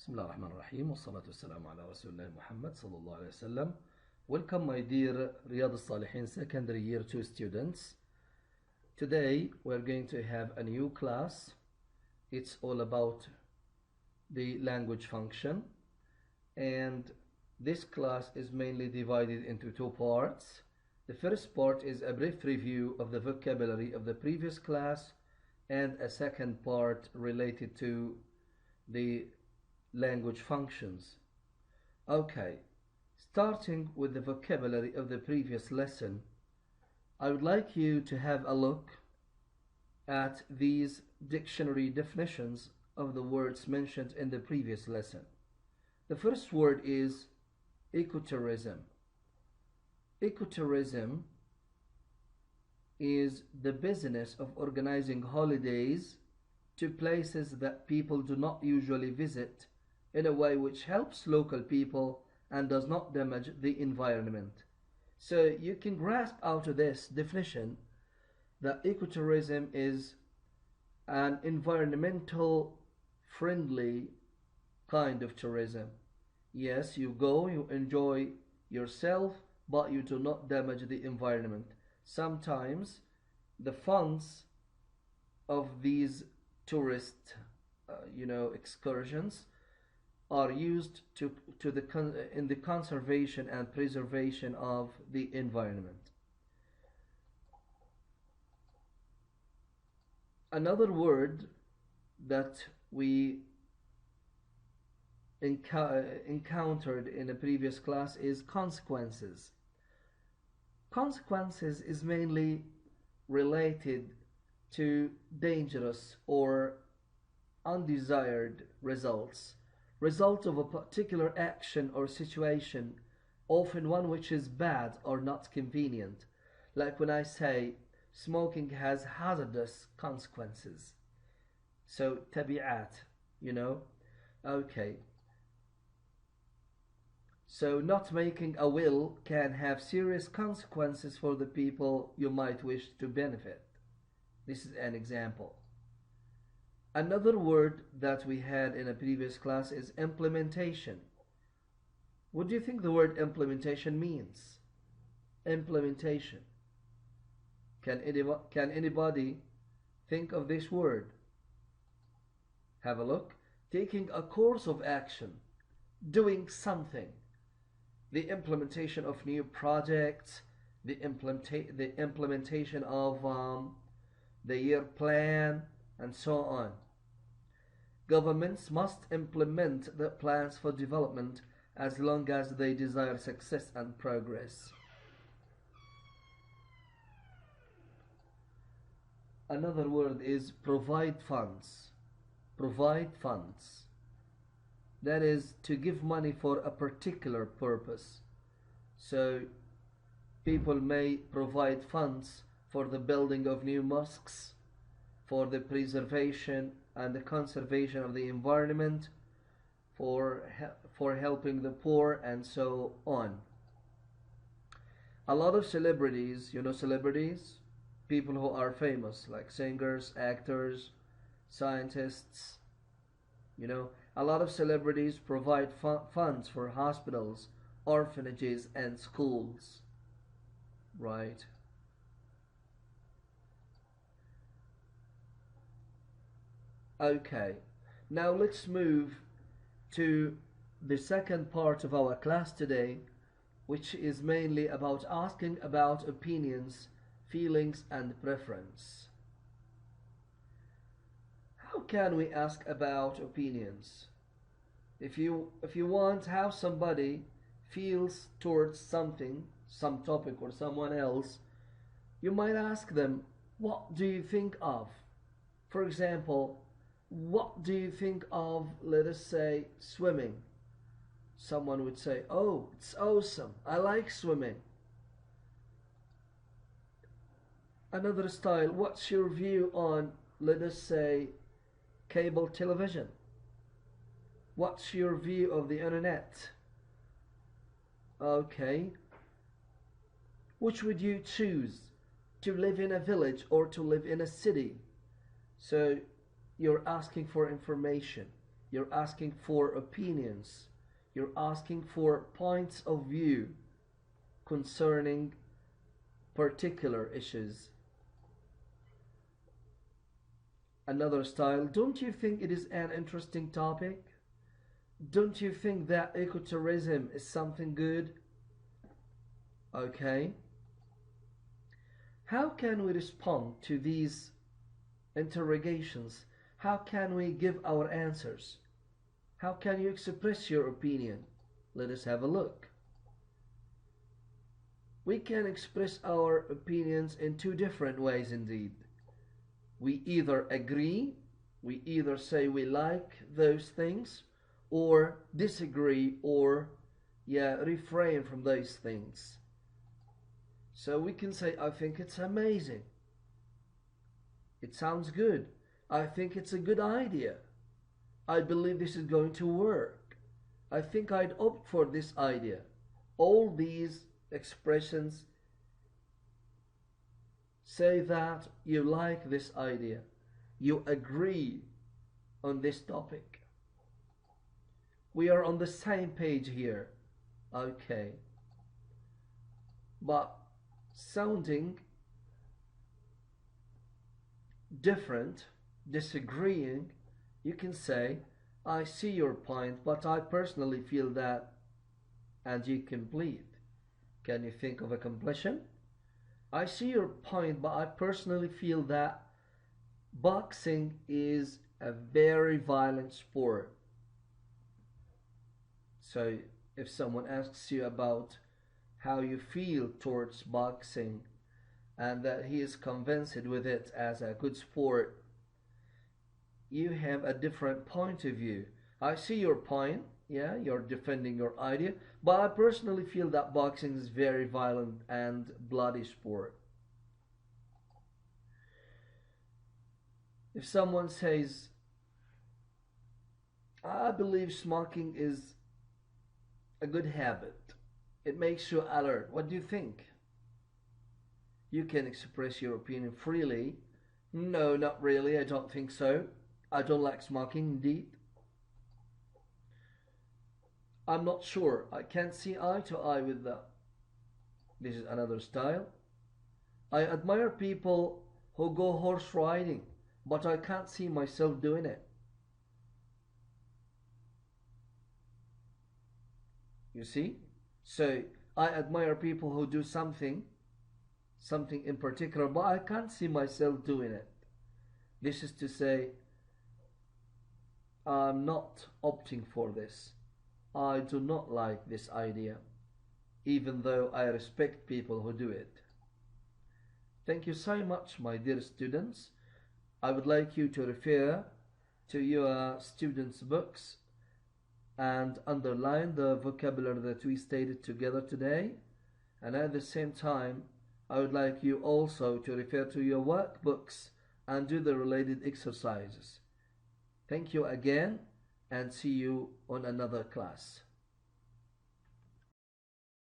بسم الله الرحمن الرحيم والصلاة والسلام على رسول الله محمد صلى الله عليه وسلم. Welcome my dear Riyadh al-Salihin secondary year 2 students. Today we're going to have a new class. It's all about the language function, and this class is mainly divided into two parts. The first part is a brief review of the vocabulary of the previous class, and a second part related to the language functions. Okay, starting with the vocabulary of the previous lesson, I would like you to have a look at these dictionary definitions of the words mentioned in the previous lesson. The first word is ecotourism. Ecotourism is the business of organizing holidays to places that people do not usually visit in a way which helps local people and does not damage the environment. So you can grasp out of this definition that ecotourism is an environmental friendly kind of tourism. Yes, you go, you enjoy yourself, but you do not damage the environment. Sometimes the funds of these tourist excursions are used in the conservation and preservation of the environment. Another word that we encountered in a previous class is consequences. Consequences is mainly related to dangerous or undesired results. Result of a particular action or situation, often one which is bad or not convenient. Like when I say smoking has hazardous consequences. So tabi'at, Okay. So not making a will can have serious consequences for the people you might wish to benefit. This is an example. Another word that we had in a previous class is implementation. What do you think the word implementation means? Implementation. Can anybody think of this word? Have a look. Taking a course of action, doing something. The implementation of new projects, the implementation of the year plan, and so on. Governments must implement the plans for development as long as they desire success and progress. Another word is provide funds. Provide funds. That is to give money for a particular purpose. So people may provide funds for the building of new mosques, for the preservation and the conservation of the environment, for helping the poor, and so on. A lot of celebrities, celebrities, people who are famous, like singers, actors, scientists, a lot of celebrities provide funds for hospitals, orphanages, and schools, right? Okay, now let's move to the second part of our class today, which is mainly about asking about opinions, feelings, and preference. How can we ask about opinions? If you want how somebody feels towards something, some topic or someone else, you might ask them, what do you think of? For example, what do you think of, let us say, swimming? Someone would say, oh, it's awesome, I like swimming. Another style, what's your view on, let us say, cable television? What's your view of the internet? Okay. Which would you choose? To live in a village or to live in a city? So you're asking for information. You're asking for opinions. You're asking for points of view concerning particular issues. Another style, don't you think it is an interesting topic? Don't you think that ecotourism is something good? Okay. How can we respond to these interrogations? How can we give our answers? How can you express your opinion? Let us have a look. We can express our opinions in two different ways indeed. We either agree, we either say we like those things, or disagree, or refrain from those things. So we can say, I think it's amazing. It sounds good. I think it's a good idea. I believe this is going to work. I think I'd opt for this idea. All these expressions say that you like this idea. You agree on this topic. We are on the same page here. Okay. But sounding different, disagreeing, you can say, I see your point, but I personally feel that, and you complete. Can you think of a completion? I see your point, but I personally feel that boxing is a very violent sport. So if someone asks you about how you feel towards boxing and that he is convinced with it as a good sport, you have a different point of view. I see your point, you're defending your idea, but I personally feel that boxing is very violent and bloody sport. If someone says, I believe smoking is a good habit, it makes you alert, what do you think? You can express your opinion freely. No, not really, I don't think so. I don't like smoking indeed. I'm not sure. I can't see eye to eye with that. This is another style. I admire people who go horse riding, but I can't see myself doing it. You see? So, I admire people who do something in particular, but I can't see myself doing it. This is to say, I'm not opting for this. I do not like this idea, even though I respect people who do it. Thank you so much, my dear students. I would like you to refer to your students' books and underline the vocabulary that we stated together today. And at the same time, I would like you also to refer to your workbooks and do the related exercises. Thank you again, and see you on another class.